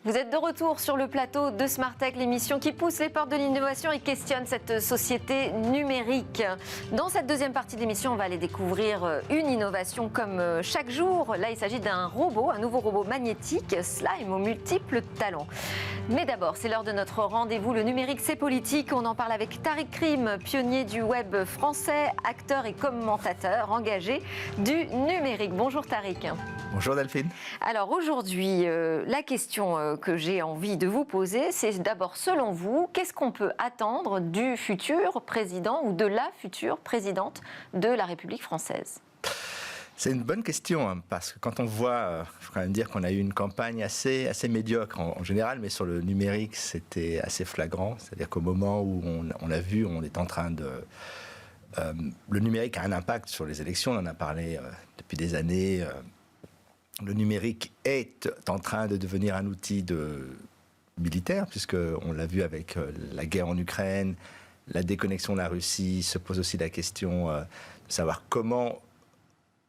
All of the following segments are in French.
Vous êtes de retour sur le plateau de Smart Tech, l'émission qui pousse les portes de l'innovation et questionne cette société numérique. Dans cette deuxième partie de l'émission, on va aller découvrir une innovation comme chaque jour. Là, il s'agit d'un robot, un nouveau robot magnétique, Slime aux multiples talents. Mais d'abord, c'est l'heure de notre rendez-vous. Le numérique, c'est politique. On en parle avec Tariq Krim, pionnier du web français, acteur et commentateur engagé du numérique. Bonjour Tariq. Bonjour Delphine. Alors aujourd'hui, la question que j'ai envie de vous poser, c'est d'abord, selon vous, qu'est-ce qu'on peut attendre du futur président ou de la future présidente de la République française ? C'est une bonne question, parce que quand on voit, il faut quand même dire qu'on a eu une campagne assez médiocre en général, mais sur le numérique, c'était assez flagrant. C'est-à-dire qu'au moment où on a vu, on est en train de... le numérique a un impact sur les élections, on en a parlé depuis des années. Le numérique est en train de devenir un outil militaire, puisqu'on l'a vu avec la guerre en Ukraine, la déconnexion de la Russie, se pose aussi la question de savoir comment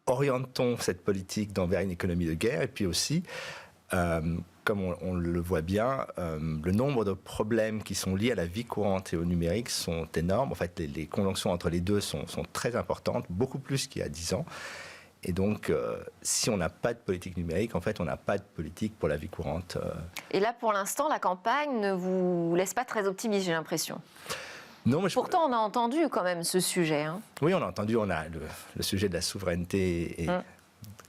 oriente-t-on cette politique vers une économie de guerre, et puis aussi, comme on le voit bien, le nombre de problèmes qui sont liés à la vie courante et au numérique sont énormes. En fait, les conjonctions entre les deux sont très importantes, beaucoup plus qu'il y a 10 ans. Et donc, si on n'a pas de politique numérique, en fait, on n'a pas de politique pour la vie courante. Et là, pour l'instant, la campagne ne vous laisse pas très optimiste, j'ai l'impression. Non, mais pourtant, on a entendu quand même ce sujet. Oui, on a entendu. On a le sujet de la souveraineté est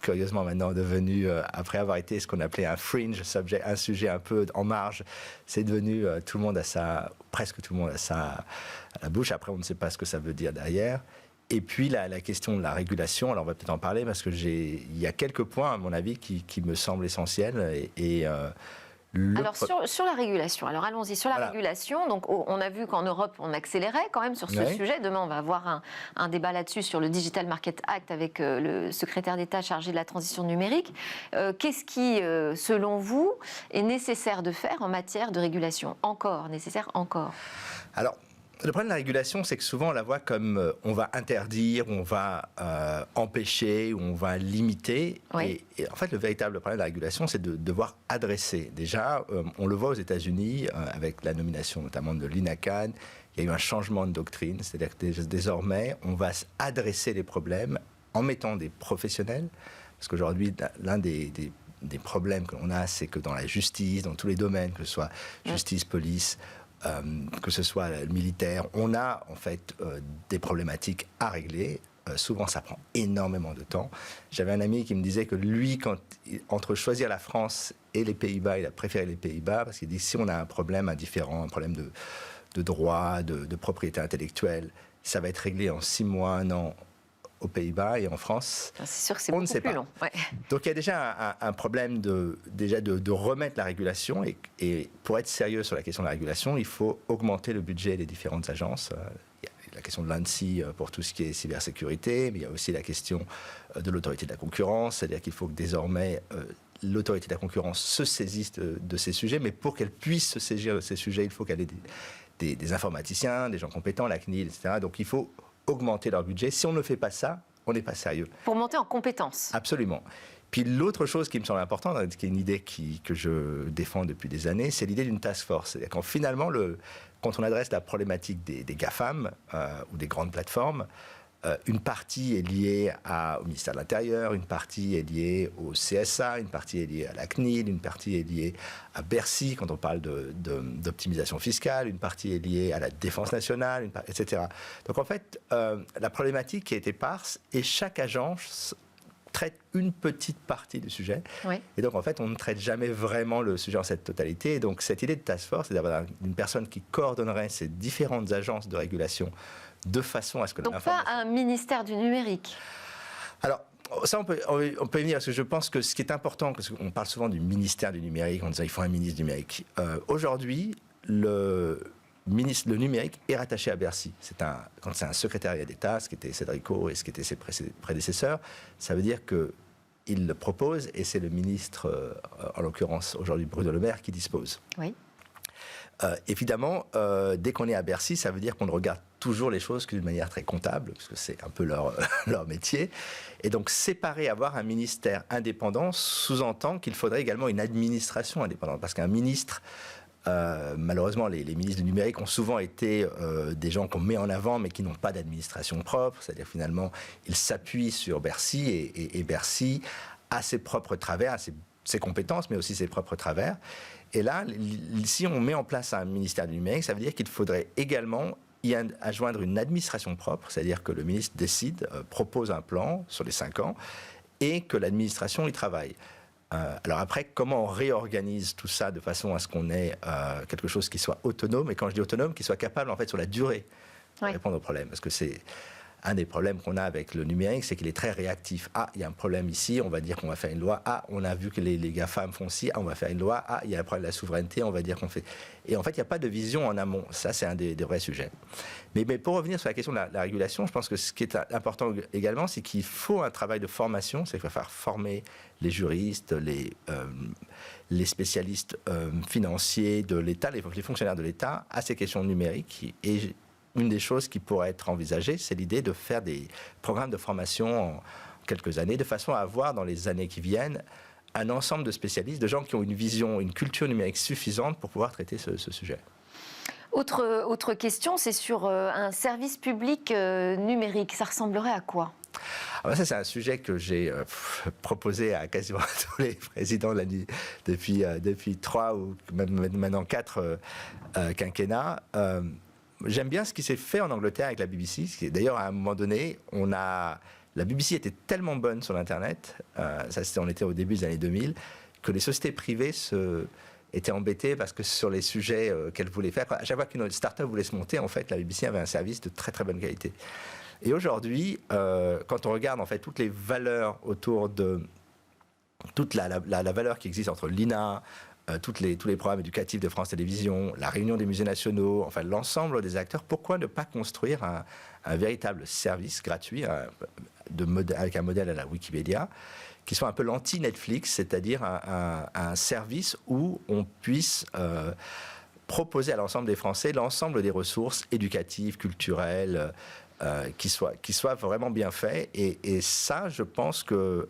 curieusement maintenant devenu, après avoir été ce qu'on appelait un fringe subject, un sujet un peu en marge, c'est devenu presque tout le monde a ça à la bouche. Après, on ne sait pas ce que ça veut dire derrière. Et puis la question de la régulation, alors on va peut-être en parler parce que il y a quelques points à mon avis qui me semblent essentiels. Alors sur la régulation, alors allons-y sur la régulation. Donc on a vu qu'en Europe on accélérait quand même sur ce sujet. Demain on va avoir un débat là-dessus sur le Digital Market Act avec le secrétaire d'État chargé de la transition numérique. Qu'est-ce qui, selon vous, est nécessaire de faire en matière de régulation ? Alors, le problème de la régulation, c'est que souvent on la voit comme on va interdire, on va empêcher, ou on va limiter. Oui. Et en fait, le véritable problème de la régulation, c'est de devoir adresser. Déjà, on le voit aux États-Unis, avec la nomination notamment de Lina Khan, il y a eu un changement de doctrine. C'est-à-dire que désormais, on va adresser les problèmes en mettant des professionnels. Parce qu'aujourd'hui, l'un des problèmes que l'on a, c'est que dans la justice, dans tous les domaines, que ce soit justice, police, que ce soit militaire, on a en fait des problématiques à régler. Souvent, ça prend énormément de temps. J'avais un ami qui me disait que lui, entre choisir la France et les Pays-Bas, il a préféré les Pays-Bas parce qu'il dit si on a un problème indifférent, un problème de droit, de propriété intellectuelle, ça va être réglé en 6 mois, 1 an aux Pays-Bas et en France, c'est sûr que c'est on ne sait pas. Long. Ouais. Donc il y a déjà un problème de remettre la régulation et pour être sérieux sur la question de la régulation, il faut augmenter le budget des différentes agences. Il y a la question de l'ANSSI pour tout ce qui est cybersécurité, mais il y a aussi la question de l'autorité de la concurrence, c'est-à-dire qu'il faut que désormais l'autorité de la concurrence se saisisse de ces sujets, mais pour qu'elle puisse se saisir de ces sujets, il faut qu'elle ait des informaticiens, des gens compétents, la CNIL, etc. Donc il faut augmenter leur budget. Si on ne fait pas ça, on n'est pas sérieux. Pour monter en compétences. Absolument. Puis l'autre chose qui me semble importante, qui est une idée que je défends depuis des années, c'est l'idée d'une task force. C'est-à-dire quand finalement, quand on adresse la problématique des GAFAM ou des grandes plateformes, une partie est liée au ministère de l'Intérieur, une partie est liée au CSA, une partie est liée à la CNIL, une partie est liée à Bercy quand on parle d'optimisation fiscale, une partie est liée à la défense nationale, etc. Donc en fait, la problématique est éparse et chaque agence traite une petite partie du sujet. Oui. Et donc en fait, on ne traite jamais vraiment le sujet en cette totalité. Et donc cette idée de task force, c'est d'avoir une personne qui coordonnerait ces différentes agences de régulation de façon à ce que... Donc pas un ministère du numérique. Alors, ça, on peut y venir, parce que je pense que ce qui est important, parce qu'on parle souvent du ministère du numérique, en disant qu'il faut un ministre du numérique. Aujourd'hui, le numérique est rattaché à Bercy. Quand c'est un secrétariat d'État, ce qui était Cédrico et ce qui était ses prédécesseurs, ça veut dire qu'il le propose et c'est le ministre, en l'occurrence aujourd'hui Bruno Le Maire, qui dispose. Oui. Évidemment, dès qu'on est à Bercy, ça veut dire qu'on ne regarde toujours les choses d'une manière très comptable, parce que c'est un peu leur, leur métier. Et donc séparer, avoir un ministère indépendant sous-entend qu'il faudrait également une administration indépendante, parce qu'un ministre, malheureusement, les ministres du numérique ont souvent été des gens qu'on met en avant, mais qui n'ont pas d'administration propre. C'est-à-dire finalement, ils s'appuient sur Bercy et Bercy a ses propres travers, ses compétences, mais aussi ses propres travers. Et là, si on met en place un ministère du numérique, ça veut dire qu'il faudrait également y adjoindre une administration propre, c'est-à-dire que le ministre décide, propose un plan sur les 5 ans et que l'administration y travaille. Alors après, comment on réorganise tout ça de façon à ce qu'on ait quelque chose qui soit autonome, et quand je dis autonome, qui soit capable en fait sur la durée de répondre aux problèmes, parce que c'est un des problèmes qu'on a avec le numérique, c'est qu'il est très réactif. Ah, il y a un problème ici, on va dire qu'on va faire une loi. Ah, on a vu que les GAFAM font ci, ah, on va faire une loi. Ah, il y a un problème de la souveraineté, on va dire qu'on fait... Et en fait, il n'y a pas de vision en amont. Ça, c'est un des vrais sujets. Mais pour revenir sur la question de la régulation, je pense que ce qui est important également, c'est qu'il faut un travail de formation. C'est qu'il va falloir former les juristes, les spécialistes financiers de l'État, les fonctionnaires de l'État à ces questions numériques. Et une des choses qui pourrait être envisagée, c'est l'idée de faire des programmes de formation en quelques années, de façon à avoir dans les années qui viennent un ensemble de spécialistes, de gens qui ont une vision, une culture numérique suffisante pour pouvoir traiter ce sujet. Autre question, c'est sur un service public numérique. Ça ressemblerait à quoi ? Alors ça, c'est un sujet que j'ai proposé à quasiment tous les présidents depuis 3 ou même maintenant 4 quinquennats. J'aime bien ce qui s'est fait en Angleterre avec la BBC. D'ailleurs, à un moment donné, la BBC était tellement bonne sur l'Internet, on était au début des années 2000, que les sociétés privées étaient embêtées parce que sur les sujets qu'elles voulaient faire, à chaque fois qu'une start-up voulait se monter, en fait, la BBC avait un service de très très bonne qualité. Et aujourd'hui, quand on regarde en fait toutes les valeurs autour de toute la valeur qui existe entre l'INA, tous les programmes éducatifs de France Télévisions, la réunion des musées nationaux, enfin l'ensemble des acteurs, pourquoi ne pas construire un véritable service gratuit avec un modèle à la Wikipédia qui soit un peu l'anti-Netflix, c'est-à-dire un service où on puisse proposer à l'ensemble des Français l'ensemble des ressources éducatives, culturelles, qui soient vraiment bien faits. Et ça, je pense que...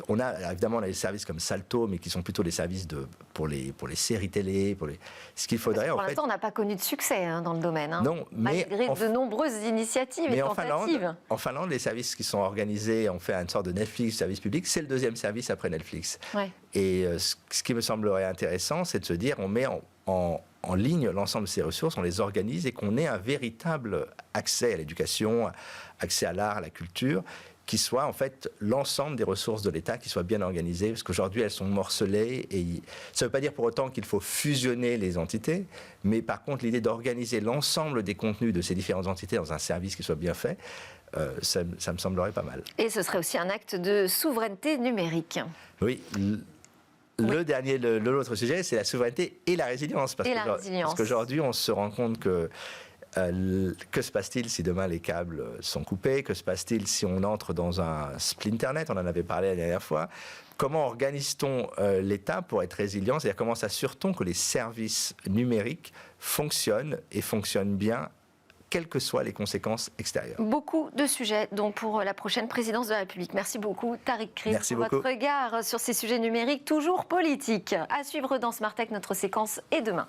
on a évidemment des services comme Salto, mais qui sont plutôt des services pour les séries télé, ce qu'il faudrait. Pour l'instant, on n'a pas connu de succès dans le domaine. Non, malgré de nombreuses initiatives et tentatives. En Finlande, les services qui sont organisés, on fait une sorte de Netflix, service public, c'est le 2e service après Netflix. Ouais. Et ce qui me semblerait intéressant, c'est de se dire, on met en ligne l'ensemble de ces ressources, on les organise et qu'on ait un véritable accès à l'éducation, accès à l'art, à la culture, qui soit en fait l'ensemble des ressources de l'État qui soient bien organisées, parce qu'aujourd'hui elles sont morcelées, et ça ne veut pas dire pour autant qu'il faut fusionner les entités, mais par contre l'idée d'organiser l'ensemble des contenus de ces différentes entités dans un service qui soit bien fait, ça me semblerait pas mal. Et ce serait aussi un acte de souveraineté numérique. Oui. L'autre sujet, c'est la souveraineté et la résilience. Parce qu'aujourd'hui, on se rend compte que que se passe-t-il si demain les câbles sont coupés? Que se passe-t-il si on entre dans un splinternet? On en avait parlé la dernière fois. Comment organise-t-on l'État pour être résilient? C'est-à-dire comment s'assure-t-on que les services numériques fonctionnent et fonctionnent bien, quelles que soient les conséquences extérieures. Beaucoup de sujets donc pour la prochaine présidence de la République. Merci beaucoup Tariq Krim pour votre regard sur ces sujets numériques toujours politiques. À suivre dans Smart Tech, notre séquence est demain.